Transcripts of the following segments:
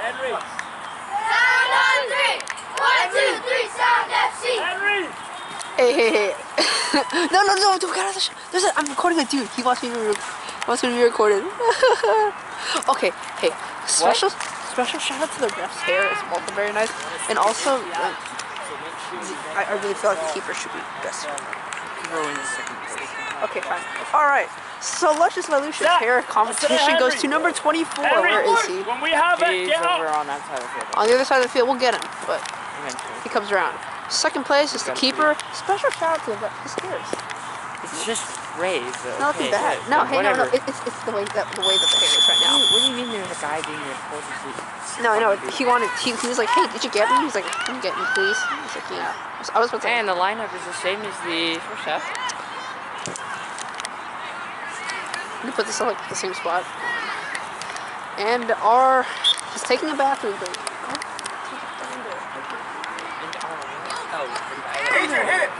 Henry. Sound on three. 1, 2, 3, sound FC. Henry. Hey. No, don't get out of the shot. I'm recording a dude. He wants me to be recorded. Okay, hey, special shout out to the ref's hair. It's also very nice. And also, I really feel like the keeper should be best. Okay, fine. Alright, so Luscious Lelouch's hair competition goes to number 24. Where is he? When we have it, get over out. on that side of the field. On the other side of the field, we'll get him, but Eventually. he comes around. Second place is the keeper. Special shout out to the hairs. It's just raised. Not looking bad. No, hey, no. It's the way that the hair is right now. What do you mean there's a guy being reported to? No, he was like, hey, did you get me? He was like, can you get me, please? I was like, yeah. I was about to say. And the lineup is the same as the first half. I'm gonna put this on like the same spot. And he's taking a bathroom break. Adrian, hit it.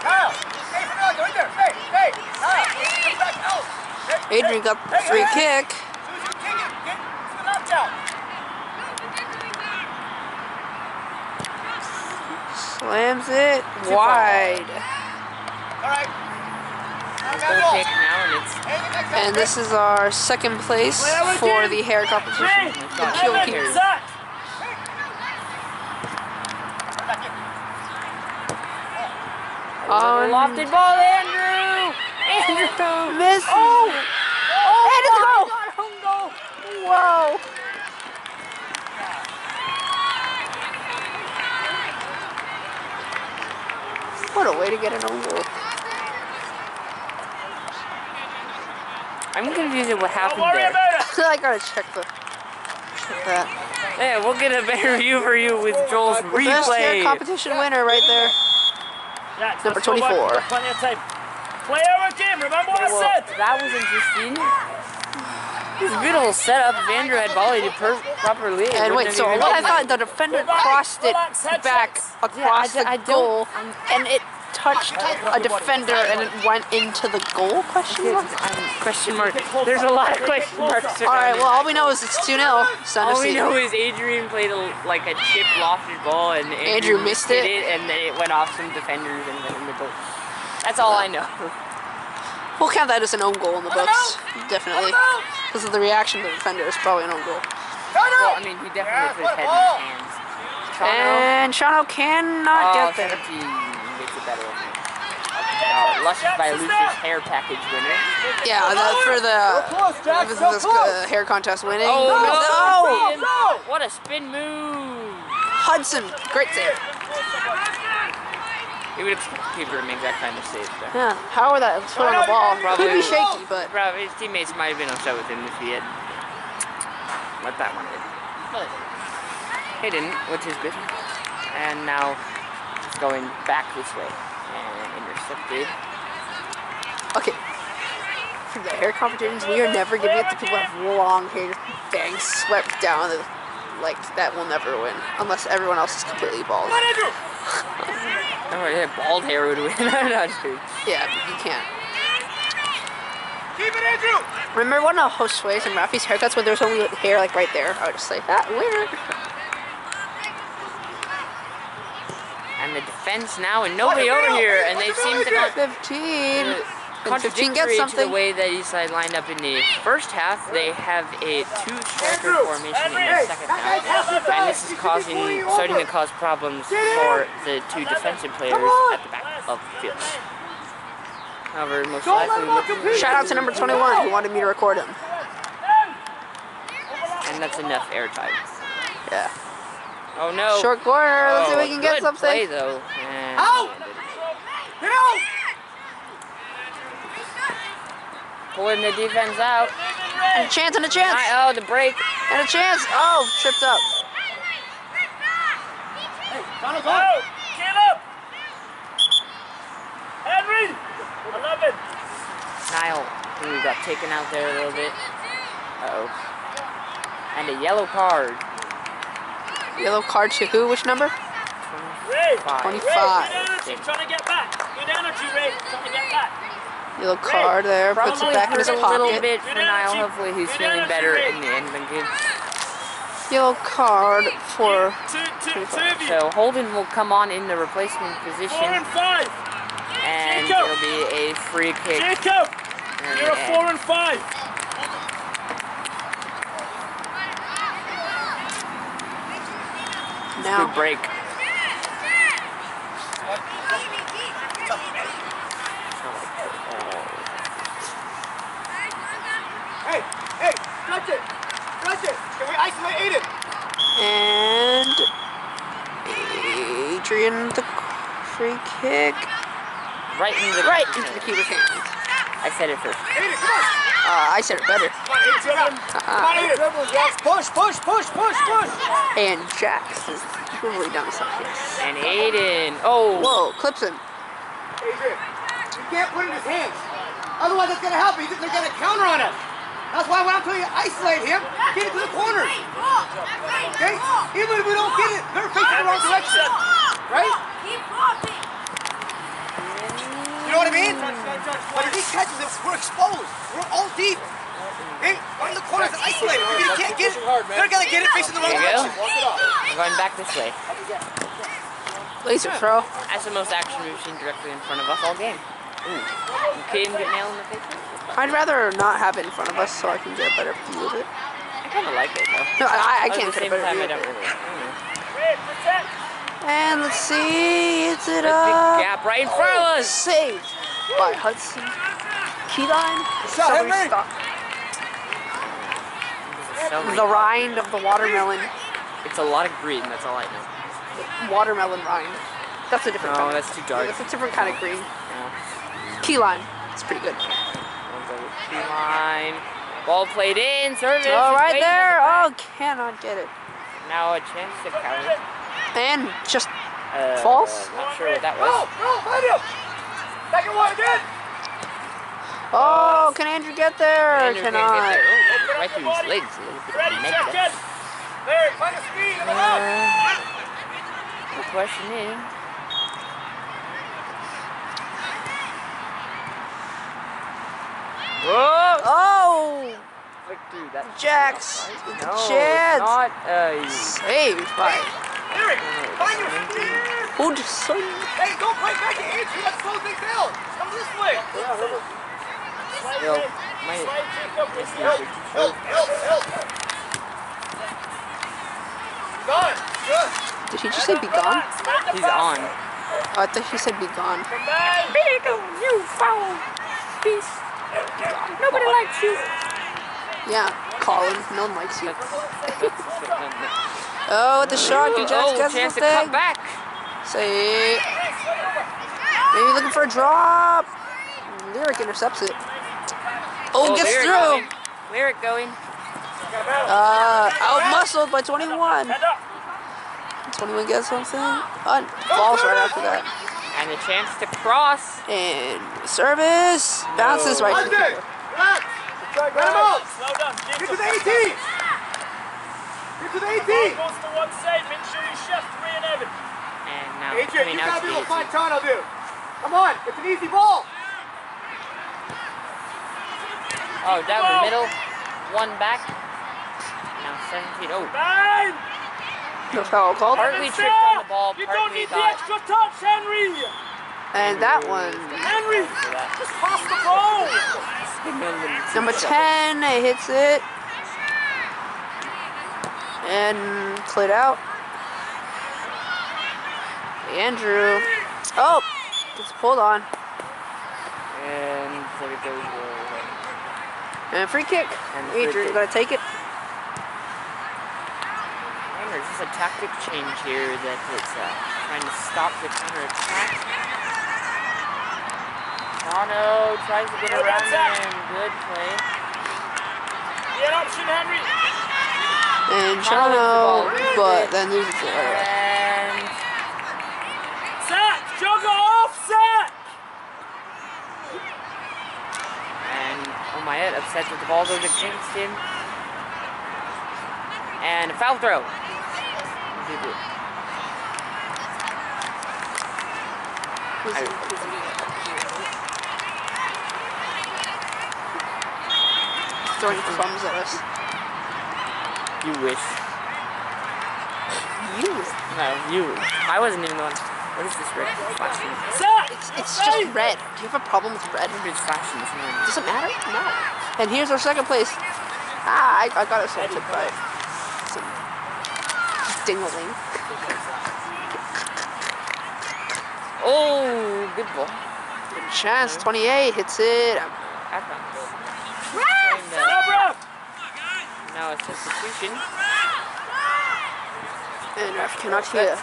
Kyle. Stay for now. Go in there. Stay. Kyle. Get back out. Adrian got the free kick. Susan, kick it. Get to the knockdown. Slams it wide. All right. Goal kick now, and it's And this is our second place for the hair competition. The kill here. lofted ball, Andrew! Miss! Oh! And it's a goal! Whoa! What a way to get an own goal. I'm confused at what happened there. I gotta check that. Yeah, we'll get a better view for you with Joel's Best hair replay. competition winner right there. Yeah, Number 24. Plenty of time. Play our game. Remember what I said? That was interesting. It was a good old setup. If Andrew had volleyed it properly. And wait, so I thought the defender crossed it back across the goal, and it touched a defender and it went into the goal? Question mark? Question mark. There's a lot of question marks. Alright, well, all we know is it's 2-0. All we know is Adrian played like a chip lofted ball, and Andrew missed it, and then it went off some defenders and went in the goal. That's all I know. We'll count that as an own goal in the books, definitely. Because of the reaction of the defender, it's probably an own goal. Well, I mean, he definitely put his head in his hands. And Shano cannot get there. He makes it better. Luscious by Lucius hair package winner. Yeah, for this hair contest winning. Oh, no! What a spin move! Hudson, great save. He would expect the keeper to make that kind of save. Though. Yeah, however that was on the ball. Probably Could be shaky, but probably his teammates might have been upset with him if he had let that one in. But he didn't, which is good. And now it's going back this way and intercepted. okay. For the hair competitions, we are never giving it to people who have long hair, bangs swept down. Like that will never win unless everyone else is completely bald. Oh, yeah, bald hair would win. I'm not sure. Yeah, but you can't. Keep it, Andrew! Remember one of Josue's and Rafi's haircuts when there's only hair like right there? I would just say that winner. And the defense now, and nobody over here, and they seem to not. 15. And 15 get Contradictory to something. the way that Eastside lined up in the first half, they have a two-striker formation in the second half, and this is starting to cause problems for the two defensive players at the back of the field. However, most likely, Shout out to number 21 who wanted me to record him. and that's enough airtime. Yeah. Oh no! Short corner. Let's see if we can get good something. play though. And Get out! pulling the defense out. And a chance, and a chance. Oh, the break. And a chance. Oh, tripped up. Donald, go! Get up! Henry! 11! Niall, who got taken out there a little bit. Uh-oh. And a yellow card. Yellow card to who? Which number? 25. 25. Ray, good energy, trying to get back. Good energy, Ray, trying to get back. Yellow card there. Puts it back in his a little pocket. bit for Niall. Hopefully he's feeling better in the end than good. Yellow card for. So Holden will come on in the replacement position. 4 and 5. And Jacob. it'll be a free kick. Jacob, you're a 4 and 5. Now. Good break. Hey, stretch it. Stretch it. Can we isolate Aiden? And Adrian the free kick. Right into the keeper's hands. I said it first. Aiden, come on. I said it better. Come on, Aiden. Come on, Aiden. Push. And Jax is really done something. And Aiden. Oh. Whoa, clips him. Adrian, you can't put it in his hands. Otherwise, that's going to help him. He's going to get a counter on us. That's why when I'm telling you isolate him, get it to the corner. Okay? Even if we don't get it, they're facing the wrong direction. Right? You know what I mean? But if he catches it, we're exposed. We're all deep. Okay? One of the corners is isolated. If he can't get it, they're going to get it facing the wrong There you go. direction. I'm going back this way. Laser throw. That's the most action we've seen directly in front of us all game. Ooh. Okay, him get nailed in the face. I'd rather not have it in front of us so I can get a better view of it. I kind of like it though. No, I At can't the get a same better time, view I of don't it. really. And let's see, it's it Big up. gap right in front of us. Saved by Hudson. Keyline. shot, Somebody Henry. stop. So The rind of the watermelon. it's a lot of green. That's all I know. Watermelon rind. That's a different No, kind. that's too dark. That's a different kind of green. Yeah. Keyline. It's pretty good. Line. Ball played in. Service. Oh, right Waiting there. at Oh, cannot get it. the- Now a chance to counter. And just false. Not sure what that Go, was. find him. Second one again. Oh, can Andrew get there? Andrew can't get Cannot. there. Ooh, right through his legs. A little bit Ready, check negative. it. There, find the speed in the mouth. The question is. Whoa! Oh, Right through that. Jax. No, Chance. not Saved by Eric, find your speed. Hudson. Hey, don't play back to Andrew. Let's slow things down. Come this way. Yo, my Help. Gone. Good. Did he just say be gone? he's on. Oh, I thought he said be gone. Combine. You foul piece. Nobody likes you. Yeah, Colin. No one likes you. That's Oh, with the shot, can Jax get chance to something? cut back. Say, maybe looking for a drop. Lyric intercepts it. Oh, gets Lyric through. going. Lyric going. Out muscled by 21. 21 gets something. Falls right after that. And a chance to cross. And service bounces right to the Andre, keeper. relax. Let him out. Slow down. Get to the 18. Get to the 18. Goes to one side. Make sure you shift 3 and Evan. And now Adrian, coming you out gotta to be the able to find 18. Tono, dude. Come on, it's an easy ball. Oh, down the middle. One back. Now 17. Oh, Nine. No foul called. partly tripped on the ball, You don't partly need the thought. extra touch, Henry. And that one. Henry, For that. just pass the ball. Number 10 hits it. And cleared out. Andrew. Oh, gets pulled on. And there it goes. And free kick. And free Adrian's kick. gonna take it. And there's just a tactic change here that it's trying to stop the counter attack. Tono tries to get around him. Good play. Get option, Henry. And Chano, but then loses it. And Sack. Jugger off, sack. Omayet upset that the ball goes against him. And a foul throw. throwing crumbs at us. You wish. You. No, you. I wasn't even the one. What is this red flashing? It's just red. Do you have a problem with red? It's flashing this morning. Does it matter? No. And here's our second place. Ah, I got assaulted by some dingling. Oh, good ball. Good chance. 28 hits it. Now a substitution. And ref cannot hear.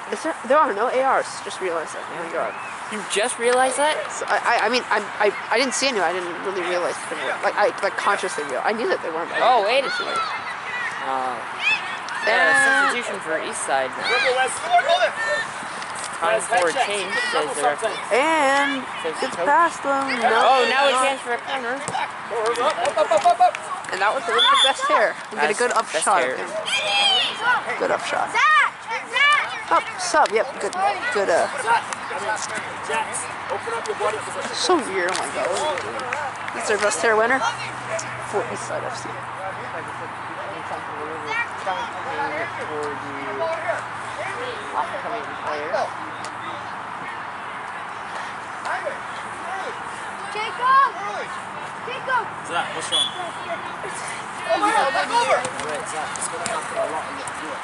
There are no ARs. Just realized that. Oh my god. You just realized that? So I mean, I didn't see any. I didn't really realize that they were. I consciously realized. I knew that they weren't. Oh, wait a second. Substitution for Eastside now. Time for a change, says the referee. And it's past them. No, oh, now a chance for a corner. And that was the best hair. We get a good up shot of him. Good up shot. Up, sub, yep, good. So weird, oh my god. That's our best hair winner for Eastside FC. Upcoming player. Jacob! Zach, what's wrong? Back over! Right, Zach, it's going to happen a lot on the floor.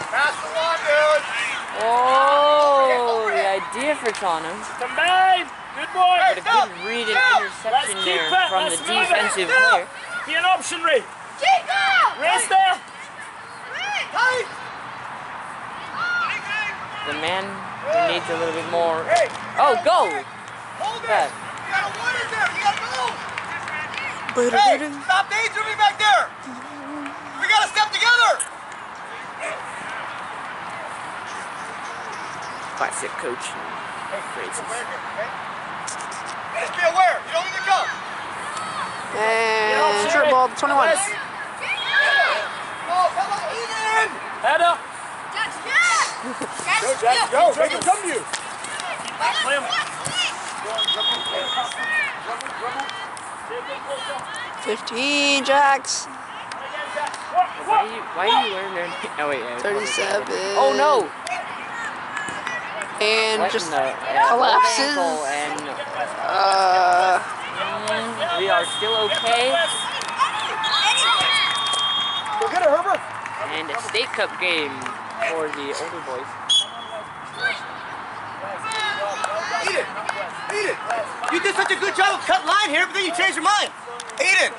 Pass the one, dude! Oh, the idea for Tottenham. Combine! Good boy! But a good read and interception there from the defensive player. Be an option, Ray. Jacob! Race there! The man who needs a little bit more. Oh, go! Hold it! Yeah. You got a one in there! You gotta go! Hey! Stop daydreaming back there! We gotta step together! Classic coaching phrases. Just be aware, you don't need to come. And short ball, 21. Oh, come on, Eden! Head up! Go, Jack, go! Make him come to you! Play him. 15 jacks. Why are you wearing their... Oh, wait. 37. Oh, no! And What just in the- collapses. And Uh, we are still okay. Go get it, Herbert! And a state cup game for the older boys. Eden! Eden! You did such a good job of cut line here, but then you changed your mind. Eden!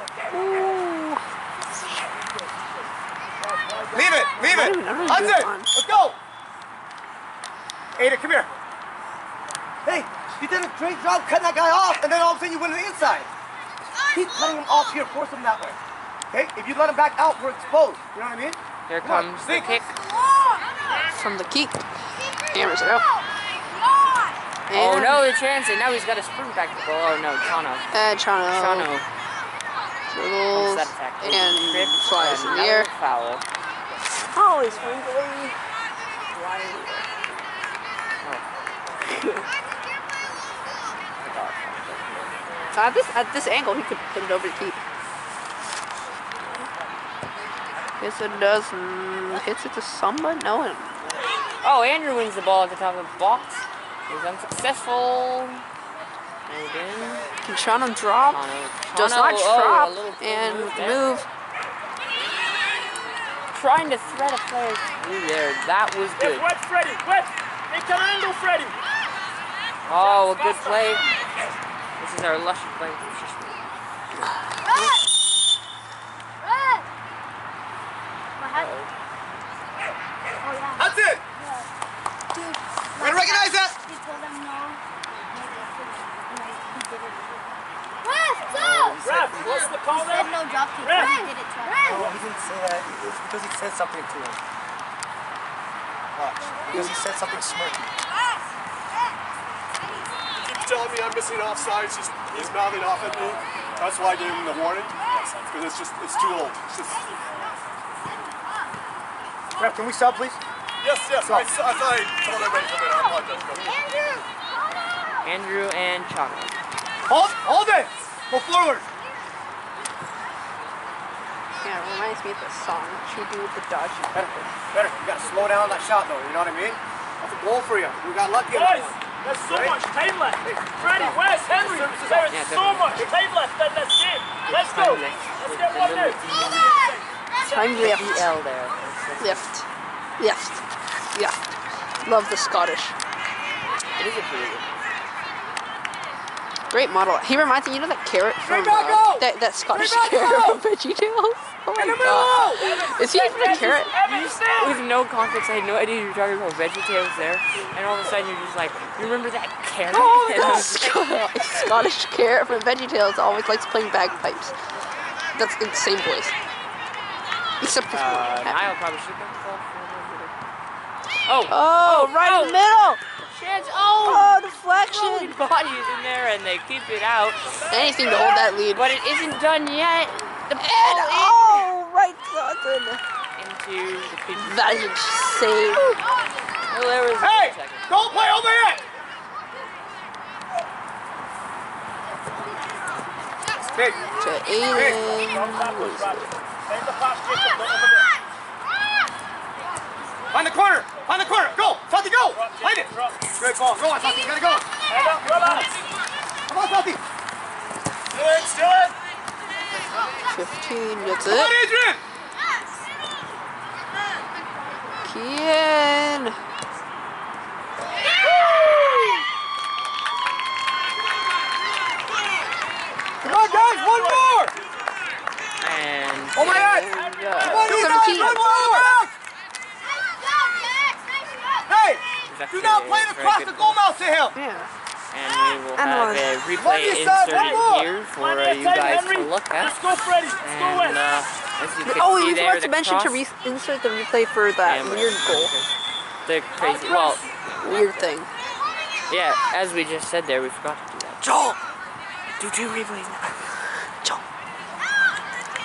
Leave it! Leave it! I don't even Hudson! do it. Let's go! Eden, come here. Hey, you did a great job cutting that guy off, and then all of a sudden you went to the inside. Keep cutting him off here, force him that way. Okay? If you let him back out, we're exposed. You know what I mean? Here comes the kick. from the keep. Hammers it out. Oh And, no, the chance, and now he's got a sprint back to goal. Oh no, Chano. Chano. Dribbles That attack. and Trip, flies in the another air. foul. Oh, he's wrinkly. At this angle, he could put it over the keep. Yes, it does. Hits it to somebody? No one. Oh, Andrew wins the ball at the top of the box. He's unsuccessful. Hold in. Can Chano drop? Does not drop. And move. Trying to thread a player through there. That was good. Wet, Freddy, wet! Make an angle, Freddy! Oh, a good play. This is our luscious play. That's it! We're gonna recognize that! They told him no. Ref, what's the call He said there? no drop kick. Ref. He did it twice. No, he didn't say that. It's because he said something to him. Watch. Because he said something smirky. He keeps telling me I'm missing offsides. He's mouthing off at me. That's why I gave him the warning. Because it's too old. It's just... Ref, can we sub, please? Yes. I thought I told everybody to come in. I apologize. Andrew and Chano. Hold it. Go forward. Yeah, it reminds me of the song. What you do with the dodgy people. Better. You gotta slow down that shot though, you know what I mean? That's a goal for you. We got lucky. Boys, there's so much time left. Freddie, where's Henry? There is so much time left in this game. Let's go. Let's get one now. Time left. EL there. Left. Love the Scottish. It is a pretty good. Great model. He reminds me, you know that carrot from that Scottish carrot from VeggieTales? Oh my god. Is he even a carrot? With no context, I had no idea you were talking about VeggieTales there, and all of a sudden you're just like, you remember that carrot? Oh, And I that was like, Scottish carrot from VeggieTales always likes playing bagpipes. That's the same voice. Except he's more happy. Niall probably should have called for Oh, right in the middle! Chance! Oh, deflection! Body is in there and they keep it out. Anything to hold that lead. But it isn't done yet. The ball Right Johnson! into the big That is insane. Well, there was Hey! a second. Don't play over here! Big. To Aiden. Find the corner! Find the corner! Go! Salty, go! Find it! Great ball. Go on, Salty. You gotta go. Come on, Salty. Still in. 15, that's Come on, it. Adrian! Kian. Come on, guys! One more! And Oh my God! Come on, you guys! 17. One more! Hey! Do not play it across the goal mouth to him! Yeah. And we will have a replay One side, one inserted more. here for you guys to look at. Let's go, Freddie. Let's go And win. as you can Oh, see we there, forgot the to mention to cross insert the replay for that and weird goal. the crazy. Well, Weird thing. yeah, as we just said there, we forgot to do that. Joel! Do 2 replays now. Joel!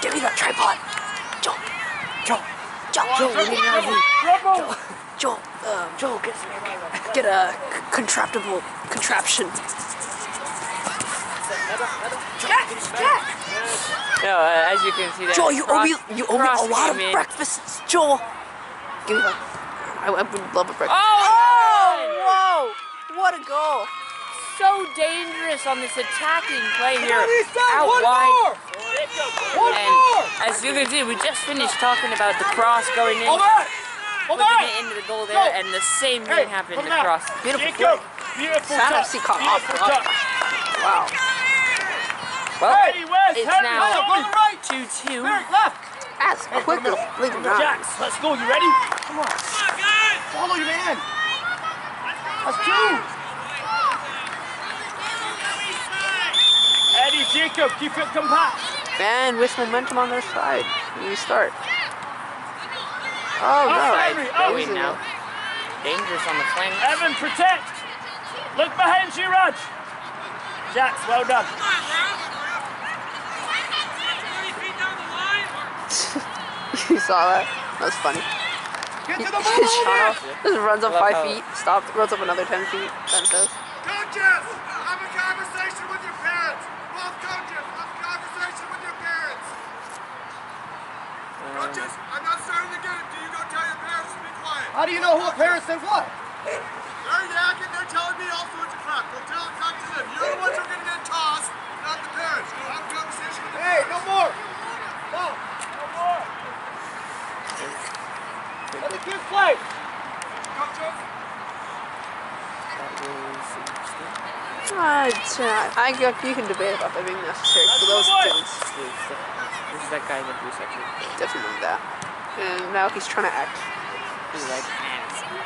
Give me that tripod! Joel! We need an RV. Joel, get a contraption. No, as you can see there, Joel, you owe me cross a lot of came in. breakfasts, Joel. Give me that. I would love a breakfast. Oh! Whoa! What a goal! So dangerous on this attacking play here. Come on, Eastside! Out One wide. more! One more! And as you can see, we just finished talking about the cross going in, Hold on! Hold putting on! it into the goal there, and the same thing happened come on. across. Beautiful Jacob, play. beautiful Fantasy touch. caught off. Beautiful touch. Wow. Well, Hey, where's it's Henry? now Go to the right! 2-2. Eric, left! That's quick as blink of an eye. Jax, let's go. You ready? Come on! Follow your man! That's 2! Eddie, Jacob, keep it compact. And with momentum on their side, we start. Oh no! Henry, out. Going now. Dangerous on the flank. Evan, protect. Look behind you, Raj. Jax, well done. You saw that? That was funny. Get He to the just ball! shot off, just runs up I love 5 how- feet, stops, runs up another 10 feet, then says. Coaches, have a conversation with your parents. Both coaches, have a conversation with your parents. Coaches, I'm not starting the game. Do you go tell your parents to be quiet? How do you know who a parent says what? They're yakking. They're telling me all sorts of crap. Go tell them, talk to them. You're the ones who are going to get tossed, not the parents. Go have a conversation with the Hey, parents. no more! No! Let the kids play! Coaches. You can debate about that being necessary for those things. This is that guy in the blue section. Definitely that. And now he's trying to act He's like,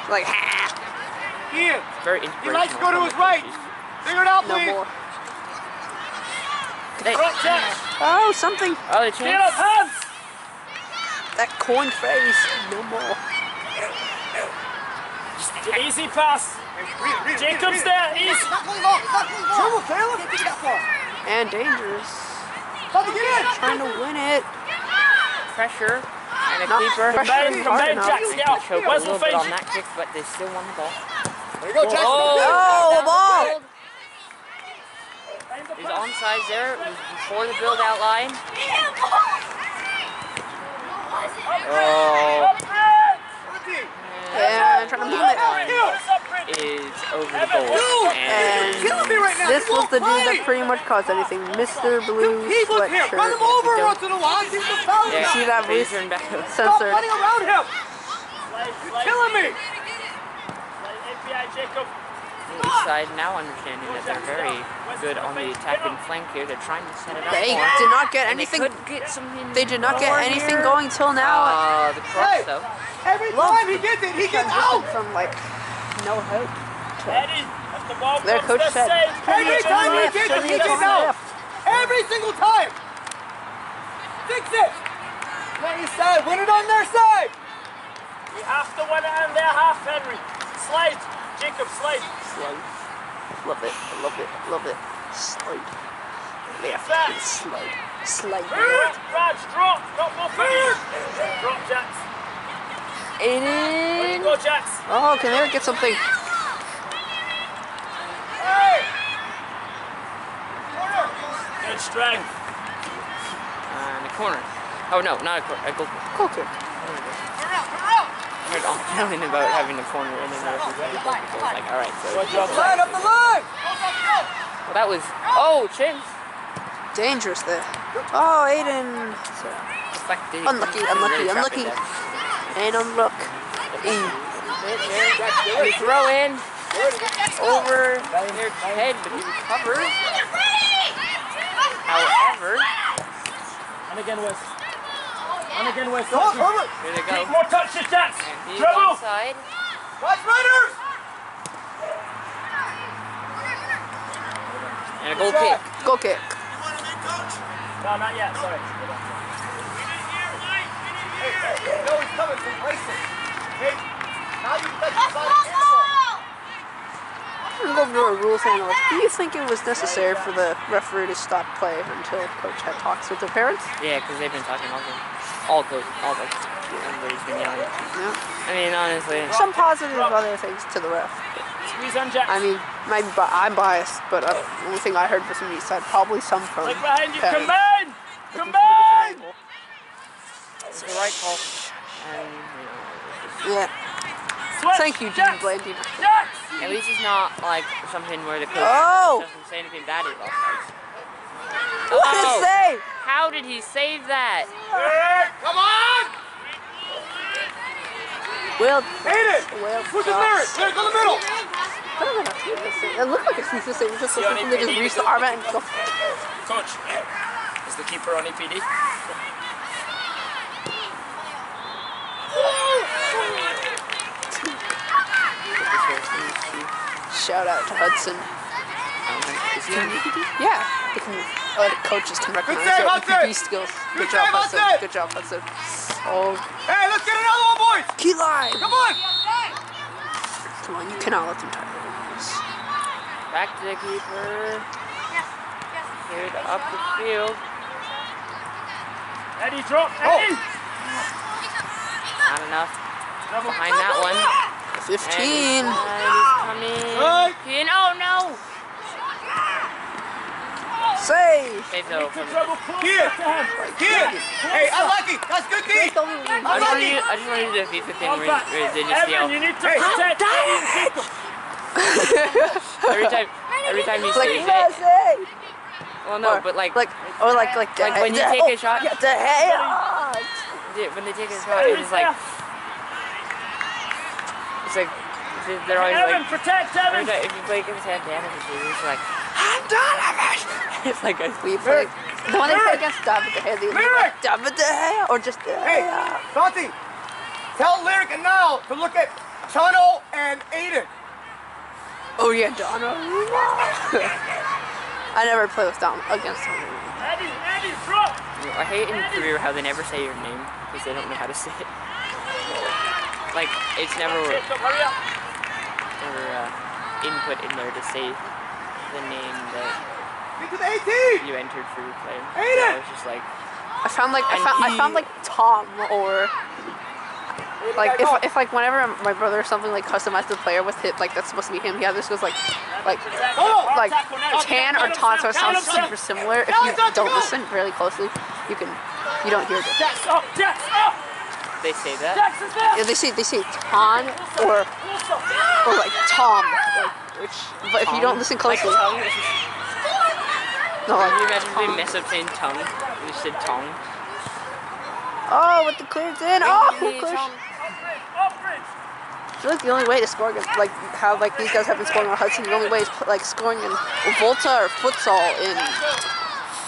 like, ha! Ian, very he inspirational. likes to go to from his the right. coaches. Figure it out, No please. more. Hey. Oh, something. Oh, the Get up, chance. hands. That coin phrase. No more. Easy pass. Jacob's there. Easy. It's not going long. It's not going long. Trouble, Taylor. Can't get that far. And dangerous. Salty, get in. Trying to win it. Pressure and a Not keeper. pressure. Combine, Jax. Get out. Choke a Where's the little bit face? on that kick, but they still won the ball. There you go, Jackson. Oh, a ball. Find the onside there. It was before the build-out line. Oh. Yeah, I'm trying to move it. Is over the goal. And this was the dude that pretty much caused anything. Mr. Blue Run him Sweatshirt. over once in a while. He's the foul Yeah, guy. See that please voice? turn back. Stop Censored. running around him. You're killing me. Eastside now understanding that they're very good on the attacking flank here. They're trying to set it up They more. did not get And anything. They could get something. They did not get more anything here. going till now. The cross though. Every Love time he gets it, he gets out. From like no help. Eddie, if the ball Their comes coach this said, side, Every time he left, gets it, he it's gets on out. left. Every single time. Fix it. Let your side. Win it on their side. we have to win it in their half, Henry. Slide, Jacob, slide. Slide. Love it. Love it. Love it. Slide. Left. That. Slide. Slide. Raj, drop both of you. Drop, Jax. There you Aiden. go, Jax. Oh, can they get something? Hey. Corner. Good strength. In the corner. Oh no, not a corner. A goal. Cool kick. Turn around. I heard all yelling about having a corner, and then there was a goal. I was like, all right. So Good job, Line up the line. well, that was. Oh, chin. Dangerous there. Oh, Aiden. So, Deflected. Unlucky, Really unlucky, trapped unlucky. it there. and unlock. They throw in over their head, but he recovers. However, And again, West. And again, West. Go, Herbert. here they Take go. more touches, Jax. And he's Dribble. onside. Watch runners. And a goal kick. Goal kick. No, not yet. Sorry. Hey, you know he's coming from Preston. Hey, now you touch the side of the ball. I'm going to go over to rules analyst. Do you think it was necessary for the referee to stop play until coach had talks with their parents? Yeah, because they've been talking all game. All the everybody's been yelling. Yeah. I mean, honestly. Some positive other things to the ref. Squeeze on, Jax. I mean, I'm biased, but the only thing I heard was from Eastside, probably some from Like behind you. Patty. Combine. Looking from a different Combine. angle. It's the right call. And, Yeah. Switch. Thank you, Dean Jax. Blandine. Jax. at least it's not like something where the coach Oh! doesn't say anything bad about offsides. What a save! How did he save that? Hey, come on. Well, Hit it. well, Push it there. There, go to the middle. it looked like a FIFA save. It just looked like they just reached the arm out and go. Coach, is the keeper on EPD? Shout out to Hudson. Is he on EPD? Yeah, they can, coaches can recognize save, their Hudson! EPP skills. Good Good job, save, Hudson. Hudson! Good job, Hudson. Oh, Hey, let's get another one, boys. key line! Come on. Come on, you cannot let them tie this. Back to the keeper. Here up the field. Eddie, drop. Eddie. Not enough. Behind that one. 15. And he's coming. In. Oh no! Save! Save though. From Here. Here. Hey, unlucky. That's good D. I just want to do the FIFA thing where they just Evan, yell. you need to protect Eddie and Jacob. Every time he Like, saves it. save! Well, no, but like like when you take a shot. Yeah, the hell! When they take a shot, it's like they're always Evan, like. protect Every Evan. time, if you play against Santana, it's like I'm Donovan. It's like a We play. The one they play against David De Gea, they like David De Gea or just De Hey, Gea. Santi, tell Lyric and Niall to look at Chano and Aiden. Oh yeah, Donna. I never play with Dom against him. Eddie, drop. I hate in career how they never say your name because they don't know how to say it. Like it's never Jacob, hurry up. input in there to say the name that Get to the 18. you entered for your play. Aiden! So I was just like, I found like Tom or like if like whenever my brother or something like customized the player with it like that's supposed to be him, he either just goes like like tan or taunts sound super similar. If you don't listen really closely, you don't hear them. Dex up, Dex up! They say that? Dex is there! Yeah, they say Ton or like Tom, which, but if you don't listen closely, Like tongue? no, Can you like imagine if we mess up saying tongue? We said tongue. oh, with the clearance in, oh, clearance. Upgrade! I feel like the only way to score against, like how like these guys have been scoring on Hudson, the only way is like scoring in Volta or futsal in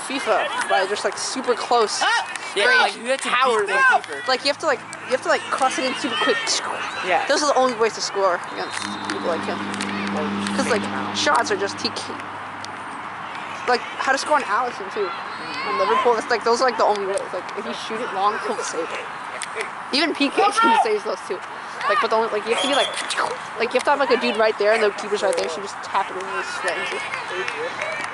FIFA by just like super close. Yeah, like you have to Power, beat the keeper. like you have to like cross it in super quick. Yeah. Those are the only ways to score against people like him. Because like shots are just like how to score on Allison too. On Liverpool, it's like those are like the only ways. Like if you shoot it long, he'll save it. Even PK he saves those too. Like but the only, like you have to be like you have to have like a dude right there and the keeper's right there. So you just tap it in and just into it.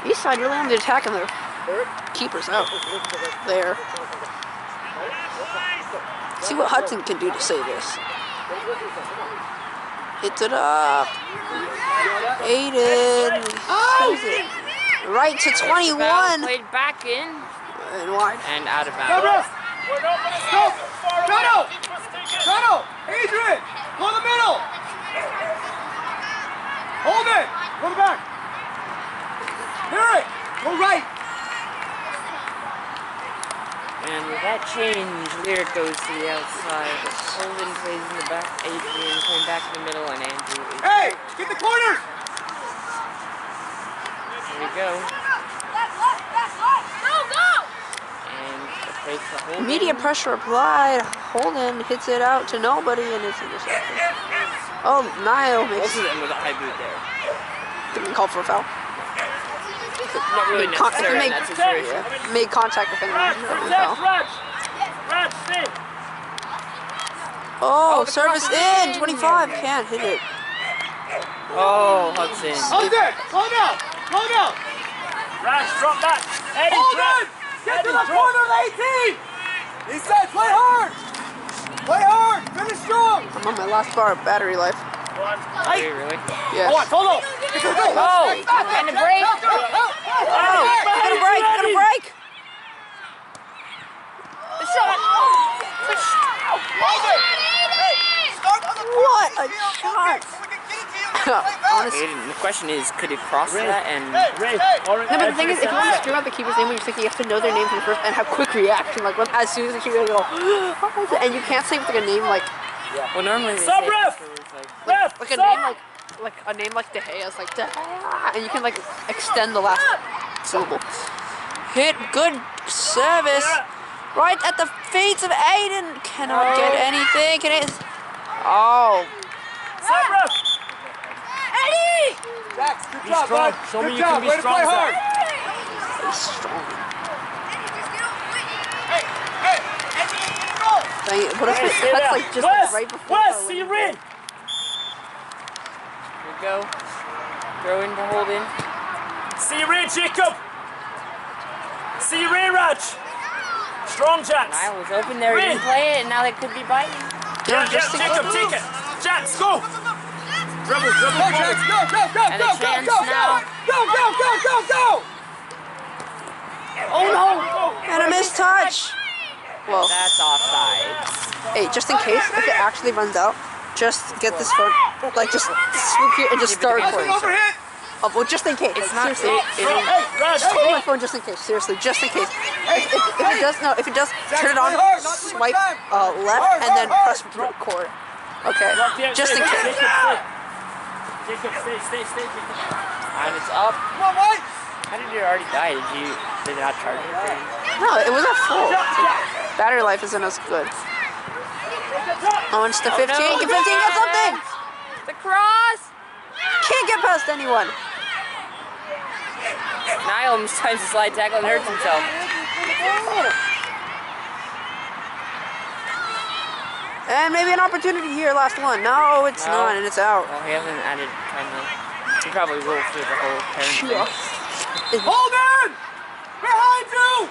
Eastside really on the attack and their keeper's out there. See what Hudson can do to save this. Hits it up. Aiden. Saves it. Right to 21. Played back in And wide. and out of bounds. Shuttle! Adrian! Go in the middle! Hold it! Go to the back! Eric! Go right! And with that change, Lyric goes to the outside. Holden plays in the back. Adrian playing back in the middle, and Andrew is. Hey! Get the corners! Here we go. Go! And a play for Holden. Immediate pressure applied. Holden hits it out to nobody and it's intercepted. Oh, Niall Both makes of them with a high boot there. didn't call for a foul. Not really Made con- necessary in made- that situation. Made contact with anyone. Raj, That'd be a Dex, foul. Raj, stay! Oh, the service cross in. in. 25. Can't hit it. Oh, Hudson. Hold it! Slow down! Slow down! Raj, drop back! Eddie, Hold drop! it! Get to the Eddie, drop! corner of the 18! He said play hard! Play hard! Finish strong! I'm on my last bar of battery life. Are you really? Yeah. Come on, Tolo! Oh, and the break. Oh, gonna break. Gonna break. What a shot. Honestly. Aiden, the question is, could it cross that and... Ray, No, but the thing is, if you want to scream out the keeper's name when you're thinking, you have to know their name from the first and have quick reaction. Like, as soon as the keeper go, and you can't say with like a name like Well, normally they Sub say ref! afterwards, like, Ref! a name like a name like De Gea's like De Gea, and you can like extend the last syllable. Hit, good service, right at the feet of Aiden. Cannot get anything. Can it? Oh, Sub ref! Eddie! Jax, good Be job, strong. bud. Show me Good you can job. be Way to strong, play Zach. hard. he's strong. Hey! Dang it, what if Hey, it stay cuts there. like just Wes! right before? Wes, our see you winning in! here we go. Throw in to Holden. See you in, Jacob! See you in, Raj! Strong, Jax! Niall was open there, he didn't Ray. play it, and now they could be biting. Yeah, just Jacob, take it! Jax, go! Dribble, Go, forward. Jax, go, go, go, And go, a go, chance go, now. go, go, go, go, go! Oh no! And a missed touch. Well, That's offside. hey, just in case, if it actually runs out, just get this phone, like just swoop here and just start That's an recording. overhit! Oh, well, just in case. It's like, not... seriously. Hey, Raj, Just hold go! my phone just in case. Seriously, just in case. If it does, turn it on, swipe left, and then press record. Okay, just in case. Jacob, stay, Jacob. And it's up. Come on, White! How did it already die? Did it not charge it? No, it was a full. Battery life isn't as good. Oh, it's the 15. no. Get 15, get something! The cross! Can't get past anyone. Niall tries to slide tackle and hurts himself. And maybe an opportunity here, last one. No, it's No. not, and it's out. Well, he hasn't added time to... He probably will through the whole parent thing. Hold in! Behind you!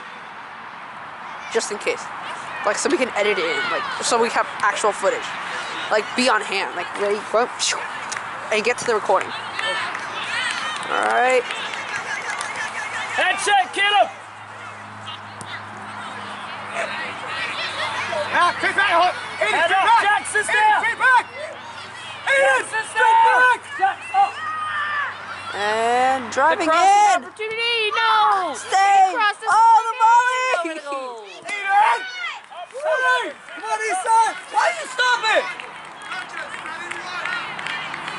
Just in case. Like, so we can edit it in, like, so we have actual footage. Like, be on hand. Like, ready, go, and get to the recording. Alright. Head check, get him! Straight back. Aiden, Head straight up, back. Jax is Aiden, there! straight back. Aiden, Jax is straight there! back. Jax up! And driving Crossing in. opportunity, no! Stay. Cross the Oh, the volley. Over the goal. Aiden. Hey, come on, Eastside. Why did you stop it?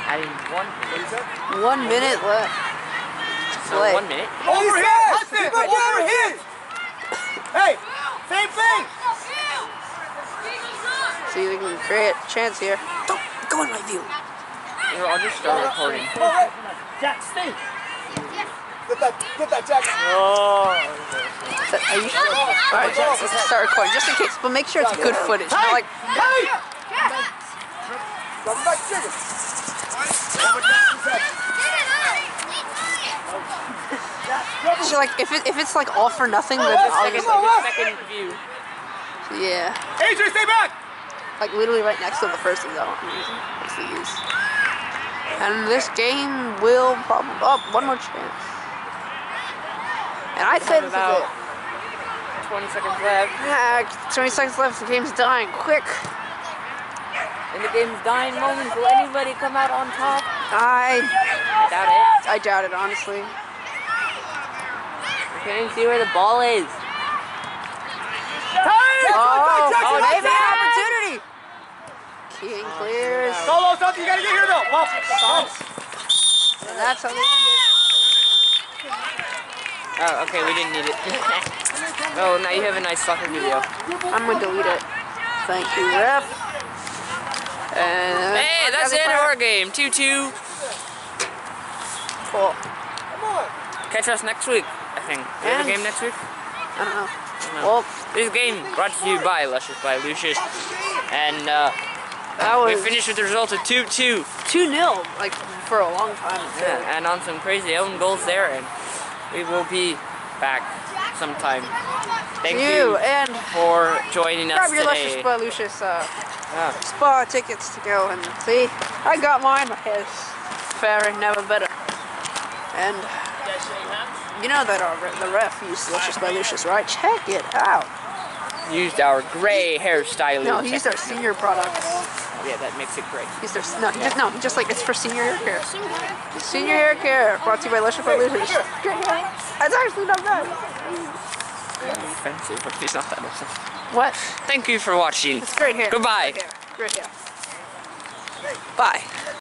Adding 1 minute. 1 minute left. So Play. 1 minute. Overhit. Keep up overhit. Hey, same thing. See if we can create a chance here. Don't go in my view. Here, I'll just start recording. Jax, stay! Get that Jack. Oh! Are you sure? Alright, let's start recording just in case. But make sure it's good footage. Not like. Hey. Come back, chicken. So like if it's like all for nothing, then Second, obviously, second view. yeah. Adrian, stay back. Like literally right next to the first thing that I'm using. That's the use. And this game will probably one more chance. And I'd say this is About it. 20 seconds left. 20 seconds left. The game's dying quick. In the game's dying moments, will anybody come out on top? I Doubt it. doubt it honestly. Can't even see where the ball is. Oh, maybe an Jack! opportunity. King clears. Solo, something you gotta get here though. Well, And that's how they end Oh, okay, we didn't need it. Oh, now you have a nice soccer video. it. I'm gonna delete it. Thank you, ref. And Hey, that's the end of our game. 2-2. Cool. Catch us next week, I think. Do we have a game next week? I don't know. No. Well, This game brought to you by Luscious by Lucius. And that we was finished with the result of 2-2. 2-0, like for a long time. Yeah, and on some crazy own goals there, and we will be back sometime. Thank you and for joining us grab your today. Luscious by Lucius Yeah. spa tickets to go and see. I got mine. It's fair and never better. And you know that the ref used Luscious by Lucius, right? Check it out. Used our gray hairstyling. No, he used our senior products. Yeah, that makes it great. He's their, he just like it's for senior hair care. Senior hair care brought to you by Luscious by Lucius. That's actually not bad. Offensive, but it's not that offensive. What? Thank you for watching. It's great hair. Goodbye. Great hair. Great hair. Bye.